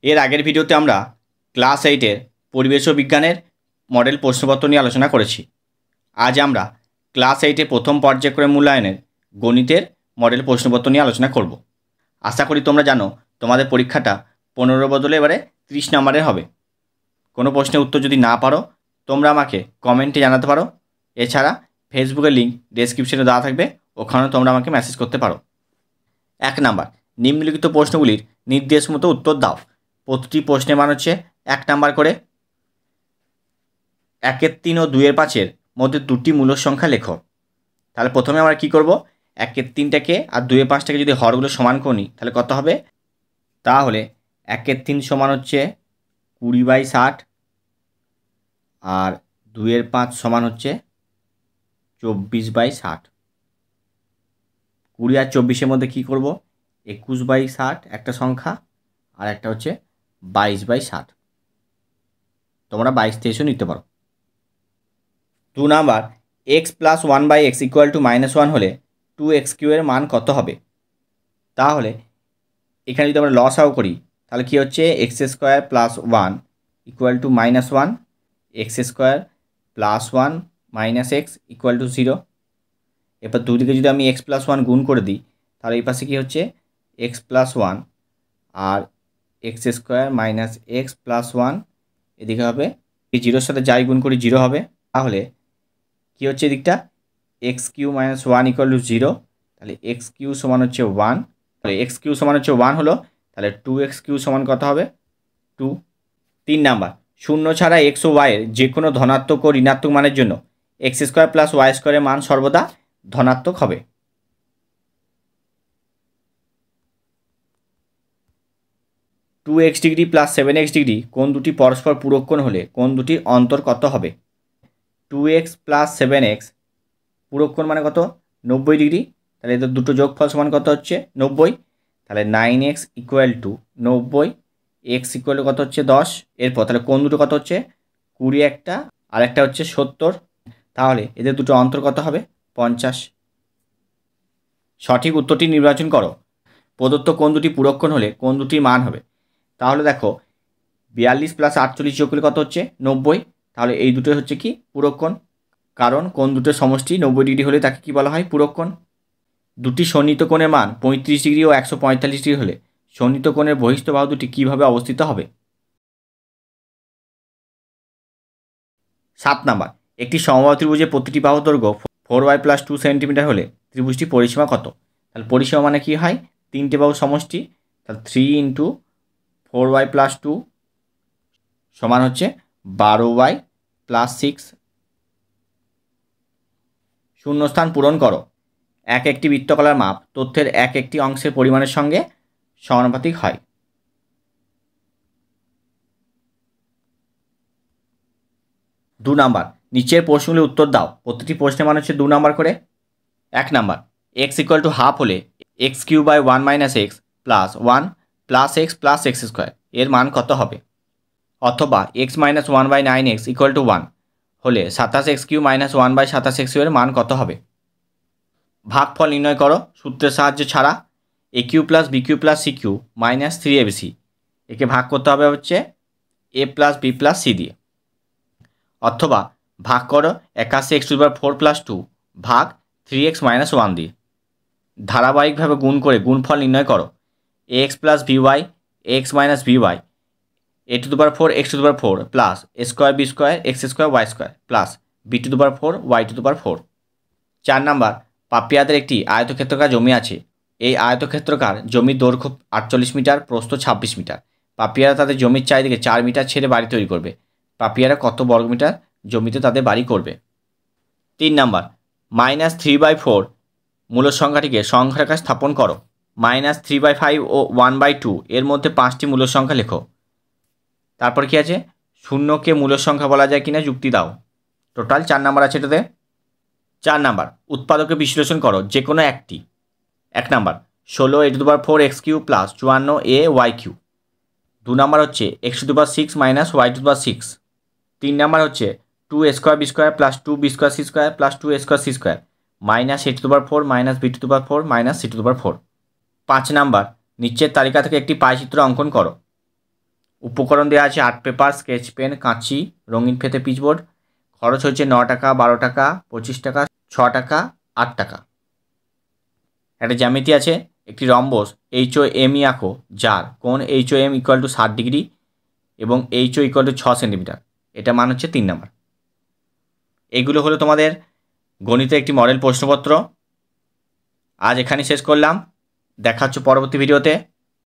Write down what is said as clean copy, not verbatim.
এর আগের ভিডিওতে আমরা ক্লাস 8-এর পরিবেশ ও বিজ্ঞানের মডেল প্রশ্নপত্র নিয়ে আলোচনা করেছি। আজ আমরা ক্লাস 8-এর প্রথম পর্যায়ক্রম মূল্যায়নের গণিতের মডেল প্রশ্নপত্র নিয়ে আলোচনা করব। আশা করি তোমরা জানো তোমাদের পরীক্ষাটা 15 বদলে এবারে 30 নম্বরের হবে। কোনো প্রশ্নের উত্তর যদি না পারো তোমরা আমাকে কমেন্টে জানাতে পারো। এছাড়া ফেসবুকের লিঙ্ক ডেসক্রিপশনে দেওয়া থাকবে, ওখানেও তোমরা আমাকে মেসেজ করতে পারো। 1 নাম্বার, নিম্নলিখিত প্রশ্নগুলির নির্দেশ মতো উত্তর দাও। প্রতিটি প্রশ্নের মান হচ্ছে 1 নাম্বার করে। 1-এর 3 ও 2-এর 5-এর মধ্যে দুটি মূলদ সংখ্যা লেখো। তাহলে প্রথমে আমরা কি করব, 1-এর 3টাকে আর 2-এর 5টাকে যদি হরগুলো সমান করে নিই তাহলে কত হবে। তাহলে 1-এর 3 সমান হচ্ছে 20/60 আর 2-এর 5 সমান হচ্ছে 24/60। 20 আর 24-এর মধ্যে কী করব, 21/60 একটা সংখ্যা আর একটা হচ্ছে 22/60। তোমরা 22-23ও নিতে পারো। 2 নাম্বার, x + 1/x = -1 হলে 2x³ এর মান কত হবে। তাহলে এখানে যদি আমরা লসাগু করি তাহলে কি হচ্ছে, x² + 1 = -1, x² + 1 - x = 0। এরপর দুদিকে যদি আমি x + 1 গুণ করে দিই তাহলে এই পাশে কী হচ্ছে, x + 1 আর x² - x + 1 এদিকে হবে, এই 0-র সাথে যাই গুণ করি 0 হবে। তাহলে কী হচ্ছে এদিকটা, x³ - 1 = 0। তাহলে x³ সমান হচ্ছে 1। তাহলে x³ সমান হচ্ছে 1 হলো, তাহলে 2x³ সমান কত হবে, 2। 3 নাম্বার, শূন্য ছাড়া x ও y এর যে কোনো ধনাত্মক ও ঋণাত্মক মানের জন্য x² + y² এর মান সর্বদা ধনাত্মক হবে। Two x degree + 7x degree কোণ দুটি পরস্পর পূরক কোণ হলে কোণ দুটির অন্তর কত হবে। 2x + 7x পূরক কোণ মানে কত, 90 ডিগ্রি। তাহলে এদের দুটো যোগফল সমান কত হচ্ছে, 90। তাহলে 9x = 90, x = কত হচ্ছে 10। এরপর তাহলে কোণ দুটো কত হচ্ছে, 20 একটা আর একটা হচ্ছে 70। তাহলে এদের দুটো অন্তর কত হবে, 50। সঠিক উত্তরটি নির্বাচন করো। প্রদত্ত কোণ দুটি পূরক কোণ হলে কোণ দুটির মান হবে। তাহলে দেখো 42 + 48 যোগ করলে কত হচ্ছে, 90। তাহলে এই দুটোই হচ্ছে কি, পূরক কোণ। কারণ কোণ দুটোর সমষ্টি 90 ডিগ্রি হলে তাকে কি বলা হয়, পূরক কোণ। দুটি সন্নিহিত কোণের মান 35 ডিগ্রি ও 145 ডিগ্রি হলে সন্নিহিত কোণের বহিস্থ বাহু দুটি কীভাবে অবস্থিত হবে। 7 নাম্বার, একটি সমবাহু ত্রিভুজের প্রতিটি বাহুর দৈর্ঘ্য 4y + 2 সেন্টিমিটার হলে ত্রিভুজটির পরিসীমা কত। তাহলে পরিসীমা মানে কি হয়, 3টে বাহু সমষ্টি। তাহলে 3 × 4y + 2 সমান হচ্ছে 12y + 6। শূন্যস্থান পূরণ করো। একটি বৃত্তকলার মাপ তথ্যের একটি অংশের পরিমাণের সঙ্গে সমানুপাতিক হয়। 2 নাম্বার, নিচের প্রশ্নগুলির উত্তর দাও। প্রতিটি প্রশ্নের মান হচ্ছে 2 নাম্বার করে। 1 নাম্বার, x = ½ হলে x³ - x + 1 + x + x² এর মান কত হবে। অথবা x - 1/9x = 1 হলে 27x³ - 1/27x² এর মান কত হবে। ভাগফল নির্ণয় করো সূত্রের সাহায্যে ছাড়া। AQ + BQ + CQ - 3ABC একে ভাগ করতে হবে হচ্ছে A + B + C দিয়ে। অথবা ভাগ করো 81x⁴ + 2 ভাগ 3x - 1 দিয়ে। ধারাবাহিকভাবে গুণ করে গুণফল নির্ণয় করো। ax + by x - by a⁴ x⁴ plus a² b² x² y² plus b⁴ y⁴। 4 number, পাপিয়াদের একটি আয়তক্ষেত্রাকার জমি আছে। এই আয়তক্ষেত্রাকার জমির দৈর্ঘ্য 48 মিটার, প্রস্থ 26 মিটার। পাপিয়ারা তাদের জমির চারিদিকে 4 মিটার ছেড়ে বাড়ি তৈরি করবে। পাপিয়ারা কত বর্গমিটার জমিতে তাদের বাড়ি করবে। 3 নাম্বার, -3/4 মূলদ সংখ্যাটিকে সংখ্যারেখায় স্থাপন করো। -3/5 ও 1/2 এর মধ্যে 5টি মূলদ সংখ্যা লেখো। তারপর কি আছে, শূন্যকে মূলদ সংখ্যা বলা যায় কিনা যুক্তি দাও। টোটাল 4 নাম্বার আছে এটাতে। 4 নাম্বার, উৎপাদকে বিশ্লেষণ করো যে কোনো একটি। 1 number, 16a⁴ x³ + 54ay³। 2 number হচ্ছে x⁶ - y⁶। 3 নাম্বার হচ্ছে 2a² b² + 2b² c² + 2a² c² -a⁴ - b⁴ - c⁴। 5 number, নিচের তালিকা থেকে একটি পাইচিত্র অঙ্কন করো। উপকরণ দেওয়া আছে আর্ট পেপার, স্কেচ পেন, কাঁচি, রঙিন ফেতে পিচবোর্ড। খরচ হচ্ছে 9 টাকা, 12 টাকা, 25 টাকা, 6 টাকা, 8 টাকা। একটা জ্যামিতি আছে, একটি রম্বস HOME আঁকো যার কোণ HOM ইকুয়াল টু 60 ডিগ্রি এবং HO ইকুয়াল টু 6 সেন্টিমিটার। এটা মান হচ্ছে 3 নাম্বার। এগুলো হলো তোমাদের গণিতের একটি মডেল প্রশ্নপত্র। আজ এখানে শেষ করলাম, দেখা হচ্ছে পরবর্তী ভিডিওতে।